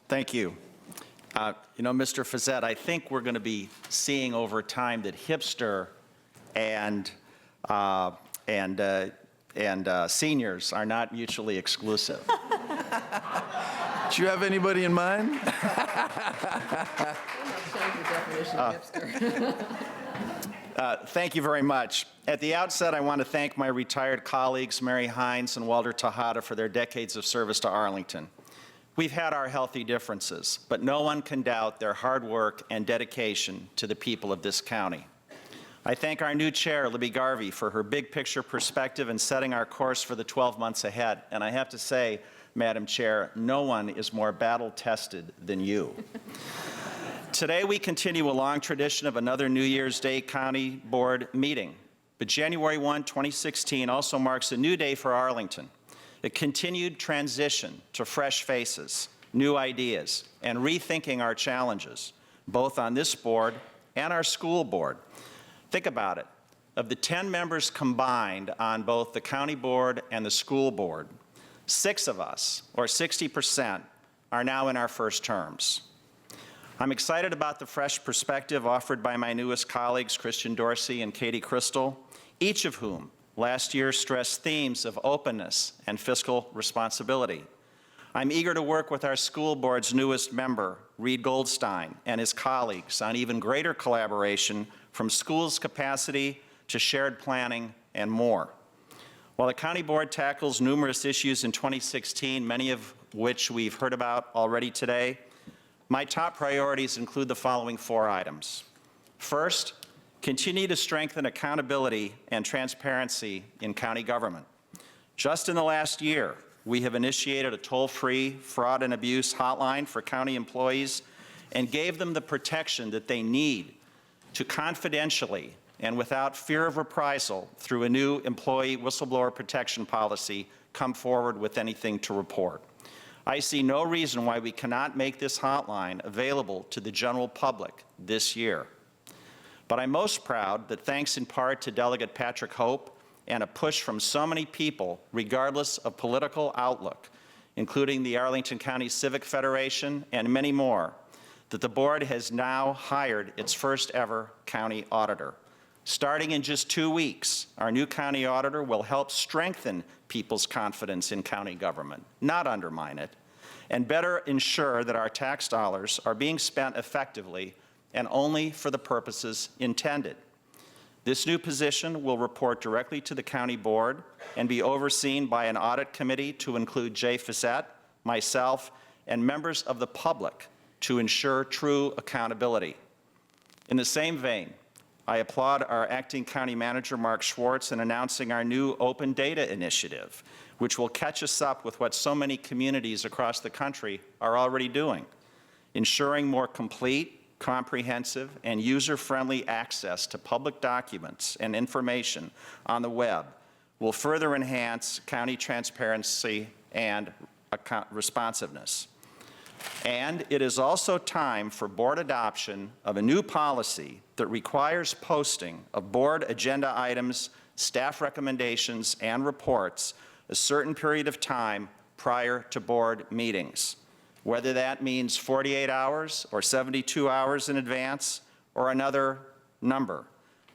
Thank you. Mr. Vihstadt, I think we're going to be seeing over time that hipster and seniors are not mutually exclusive. Do you have anybody in mind? Thank you very much. At the outset, I want to thank my retired colleagues, Mary Hines and Walter Tejada, for their decades of service to Arlington. We've had our healthy differences, but no one can doubt their hard work and dedication to the people of this county. I thank our new chair, Libby Garvey, for her big picture perspective and setting our course for the 12 months ahead. And I have to say, Madam Chair, no one is more battle-tested than you. Today, we continue a long tradition of another New Year's Day County Board meeting. But January 1, 2016 also marks a new day for Arlington, a continued transition to fresh faces, new ideas, and rethinking our challenges, both on this board and our school board. Think about it. Of the 10 members combined on both the county board and the school board, 6 of us, or 60%, are now in our first terms. I'm excited about the fresh perspective offered by my newest colleagues, Christian Dorsey and Katie Crystal, each of whom last year stressed themes of openness and fiscal responsibility. I'm eager to work with our school board's newest member, Reed Goldstein, and his colleagues on even greater collaboration from schools' capacity to shared planning and more. While the county board tackles numerous issues in 2016, many of which we've heard about already today, my top priorities include the following 4 items. First, continue to strengthen accountability and transparency in county government. Just in the last year, we have initiated a toll-free fraud and abuse hotline for county employees and gave them the protection that they need to confidentially and without fear of reprisal through a new employee whistleblower protection policy come forward with anything to report. I see no reason why we cannot make this hotline available to the general public this year. But I'm most proud that thanks in part to Delegate Patrick Hope and a push from so many people, regardless of political outlook, including the Arlington County Civic Federation and many more, that the board has now hired its first ever county auditor. Starting in just 2 weeks, our new county auditor will help strengthen people's confidence in county government, not undermine it, and better ensure that our tax dollars are being spent effectively and only for the purposes intended. This new position will report directly to the county board and be overseen by an audit committee to include Jay Vihstadt, myself, and members of the public to ensure true accountability. In the same vein, I applaud our acting county manager, Mark Schwartz, in announcing our new open data initiative, which will catch us up with what so many communities across the country are already doing, ensuring more complete, comprehensive, and user-friendly access to public documents and information on the web will further enhance county transparency and responsiveness. And it is also time for board adoption of a new policy that requires posting of board agenda items, staff recommendations, and reports a certain period of time prior to board meetings, whether that means 48 hours or 72 hours in advance or another number.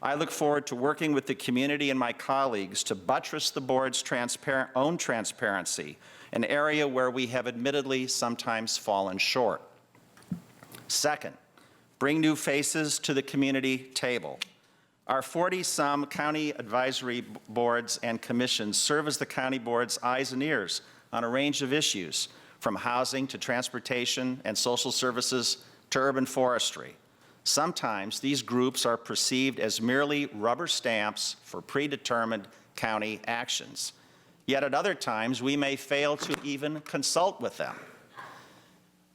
I look forward to working with the community and my colleagues to buttress the board's own transparency, an area where we have admittedly sometimes fallen short. Second, bring new faces to the community table. Our 40-some county advisory boards and commissions serve as the county board's eyes and ears on a range of issues, from housing to transportation and social services to urban forestry. Sometimes these groups are perceived as merely rubber stamps for predetermined county actions. Yet at other times, we may fail to even consult with them.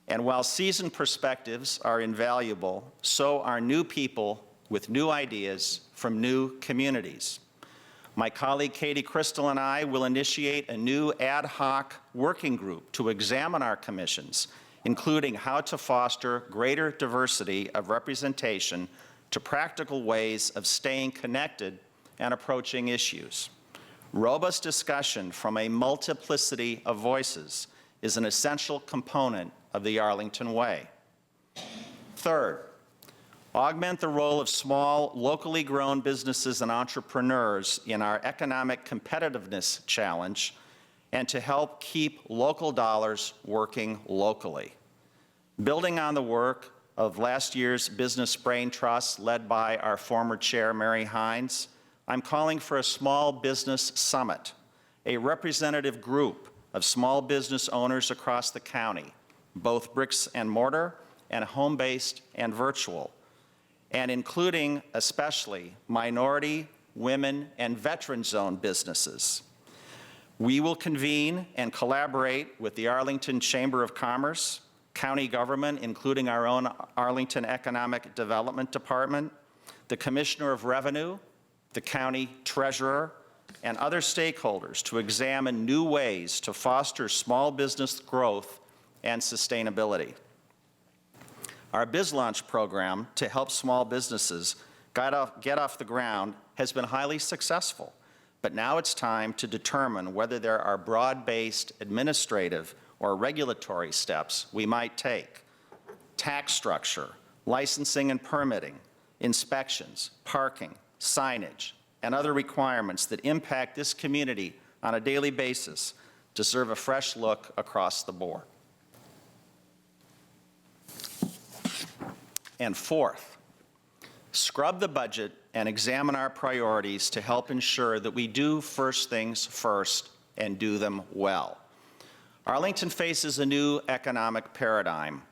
And while seasoned perspectives are invaluable, so are new people with new ideas from new communities. My colleague Katie Crystal and I will initiate a new ad hoc working group to examine our commissions, including how to foster greater diversity of representation to practical ways of staying connected and approaching issues. Robust discussion from a multiplicity of voices is an essential component of the Arlington Way. Third, augment the role of small, locally grown businesses and entrepreneurs in our economic competitiveness challenge and to help keep local dollars working locally. Building on the work of last year's Business Brain Trust led by our former chair, Mary Hines, I'm calling for a small business summit, a representative group of small business owners across the county, both bricks and mortar and home-based and virtual, and including especially minority, women, and veteran-owned businesses. We will convene and collaborate with the Arlington Chamber of Commerce, county government, including our own Arlington Economic Development Department, the Commissioner of Revenue, the county treasurer, and other stakeholders to examine new ways to foster small business growth and sustainability. Our BizLaunch program to help small businesses get off the ground has been highly successful, but now it's time to determine whether there are broad-based administrative or regulatory steps we might take. Tax structure, licensing and permitting, inspections, parking, signage, and other requirements that impact this community on a daily basis deserve a fresh look across the board. And fourth, scrub the budget and examine our priorities to help ensure that we do first things first and do them well. Arlington faces a new economic paradigm.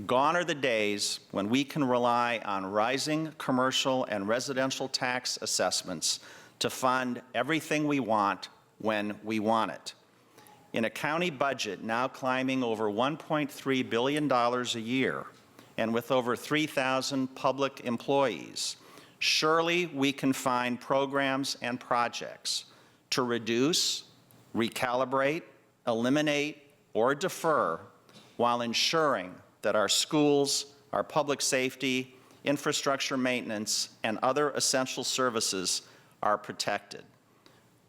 Gone are the days when we can rely on rising commercial and residential tax assessments to fund everything we want when we want it. In a county budget now climbing over $1.3 billion a year, and with over 3,000 public employees, surely we can find programs and projects to reduce, recalibrate, eliminate, or defer while ensuring that our schools, our public safety, infrastructure maintenance, and other essential services are protected.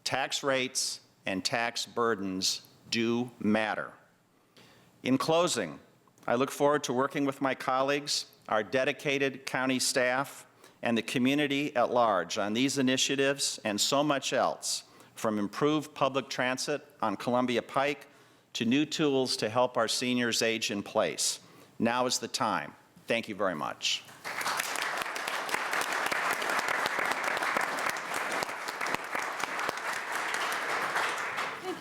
Tax rates and tax burdens do matter. In closing, I look forward to working with my colleagues, our dedicated county staff, and the community at large on these initiatives and so much else, from improved public transit on Columbia Pike to new tools to help our seniors age in place. Now is the time. Thank you very much.